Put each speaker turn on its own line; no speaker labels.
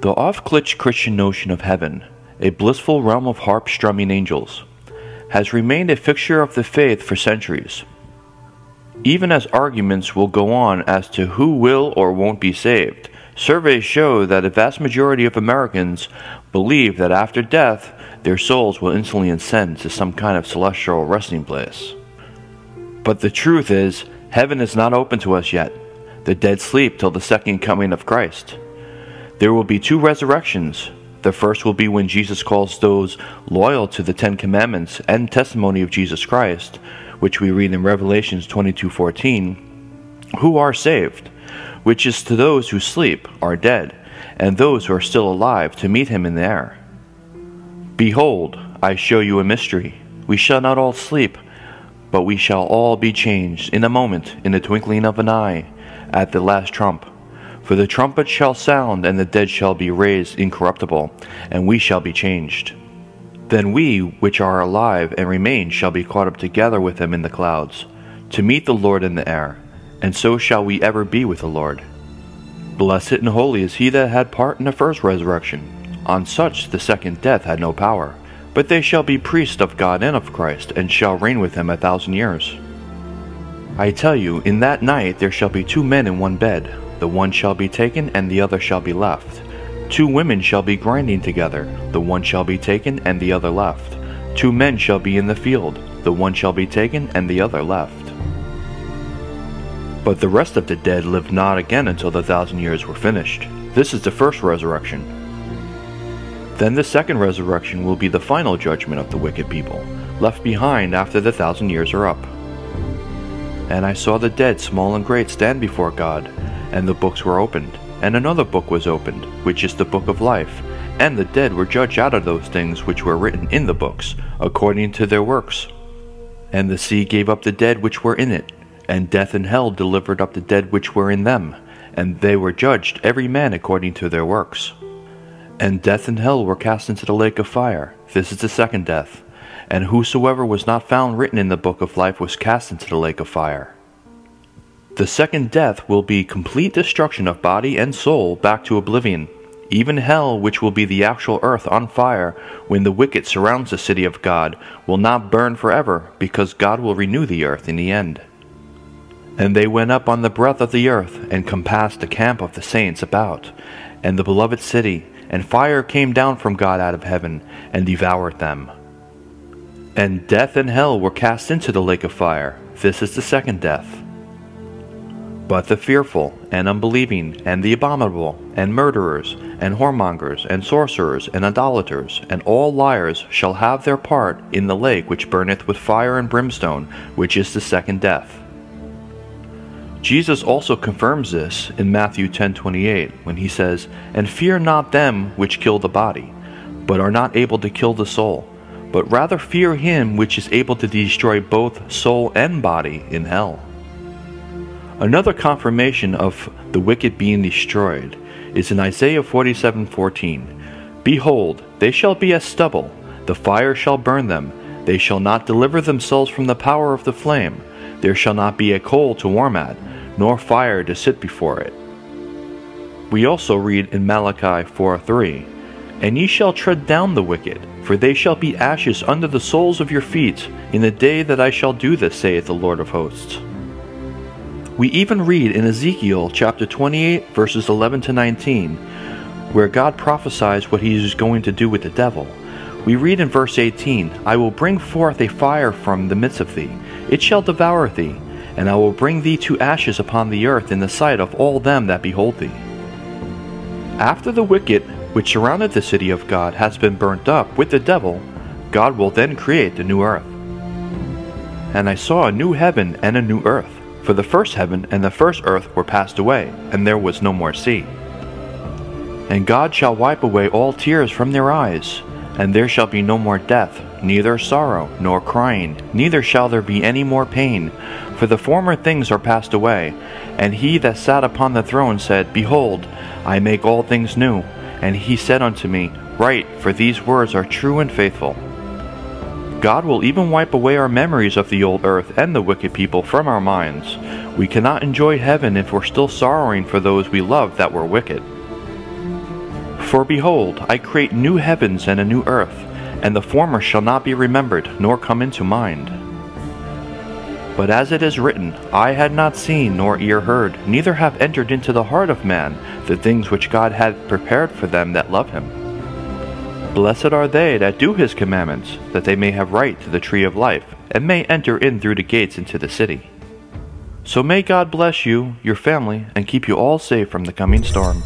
The oft-glitched Christian notion of heaven, a blissful realm of harp-strumming angels, has remained a fixture of the faith for centuries. Even as arguments will go on as to who will or won't be saved, surveys show that a vast majority of Americans believe that after death, their souls will instantly ascend to some kind of celestial resting place. But the truth is, heaven is not open to us yet. The dead sleep till the second coming of Christ. There will be two resurrections. The first will be when Jesus calls those loyal to the Ten Commandments and testimony of Jesus Christ, which we read in Revelations 22:14, who are saved, which is to those who sleep, are dead, and those who are still alive to meet him in the air. Behold, I show you a mystery. We shall not all sleep, but we shall all be changed in a moment, in the twinkling of an eye, at the last trump. For the trumpet shall sound, and the dead shall be raised incorruptible, and we shall be changed. Then we, which are alive and remain, shall be caught up together with them in the clouds, to meet the Lord in the air, and so shall we ever be with the Lord. Blessed and holy is he that had part in the first resurrection. On such the second death had no power, but they shall be priests of God and of Christ, and shall reign with him 1,000 years. I tell you, in that night there shall be two men in one bed. The one shall be taken, and the other shall be left. Two women shall be grinding together. The one shall be taken, and the other left. Two men shall be in the field. The one shall be taken, and the other left. But the rest of the dead lived not again until the 1,000 years were finished. This is the first resurrection. Then the second resurrection will be the final judgment of the wicked people, left behind after the 1,000 years are up. And I saw the dead, small and great, stand before God, and the books were opened. And another book was opened, which is the book of life. And the dead were judged out of those things which were written in the books, according to their works. And the sea gave up the dead which were in it, and death and hell delivered up the dead which were in them, and they were judged every man according to their works. And death and hell were cast into the lake of fire. This is the second death. And whosoever was not found written in the book of life was cast into the lake of fire. The second death will be complete destruction of body and soul back to oblivion. Even hell, which will be the actual earth on fire when the wicked surrounds the city of God, will not burn forever, because God will renew the earth in the end. And they went up on the breadth of the earth, and compassed the camp of the saints about, and the beloved city, and fire came down from God out of heaven, and devoured them. And death and hell were cast into the lake of fire. This is the second death. But the fearful, and unbelieving, and the abominable, and murderers, and whoremongers, and sorcerers, and idolaters, and all liars shall have their part in the lake which burneth with fire and brimstone, which is the second death. Jesus also confirms this in Matthew 10:28, when he says, And fear not them which kill the body, but are not able to kill the soul, but rather fear him which is able to destroy both soul and body in hell. Another confirmation of the wicked being destroyed is in Isaiah 47:14. Behold, they shall be as stubble, the fire shall burn them, they shall not deliver themselves from the power of the flame, there shall not be a coal to warm at, nor fire to sit before it. We also read in Malachi 4:3, And ye shall tread down the wicked, for they shall be ashes under the soles of your feet, in the day that I shall do this, saith the Lord of hosts. We even read in Ezekiel chapter 28 verses 11 to 19, where God prophesies what he is going to do with the devil. We read in verse 18, I will bring forth a fire from the midst of thee, it shall devour thee, and I will bring thee to ashes upon the earth in the sight of all them that behold thee. After the wicked, which surrounded the city of God, has been burnt up with the devil, God will then create the new earth. And I saw a new heaven and a new earth. For the first heaven and the first earth were passed away, and there was no more sea. And God shall wipe away all tears from their eyes, and there shall be no more death, neither sorrow, nor crying, neither shall there be any more pain, for the former things are passed away. And he that sat upon the throne said, Behold, I make all things new. And he said unto me, Write, for these words are true and faithful. God will even wipe away our memories of the old earth and the wicked people from our minds. We cannot enjoy heaven if we're still sorrowing for those we love that were wicked. For behold, I create new heavens and a new earth, and the former shall not be remembered, nor come into mind. But as it is written, Eye had not seen, nor ear heard, neither have entered into the heart of man the things which God had prepared for them that love him. Blessed are they that do his commandments, that they may have right to the tree of life, and may enter in through the gates into the city. So may God bless you, your family, and keep you all safe from the coming storm.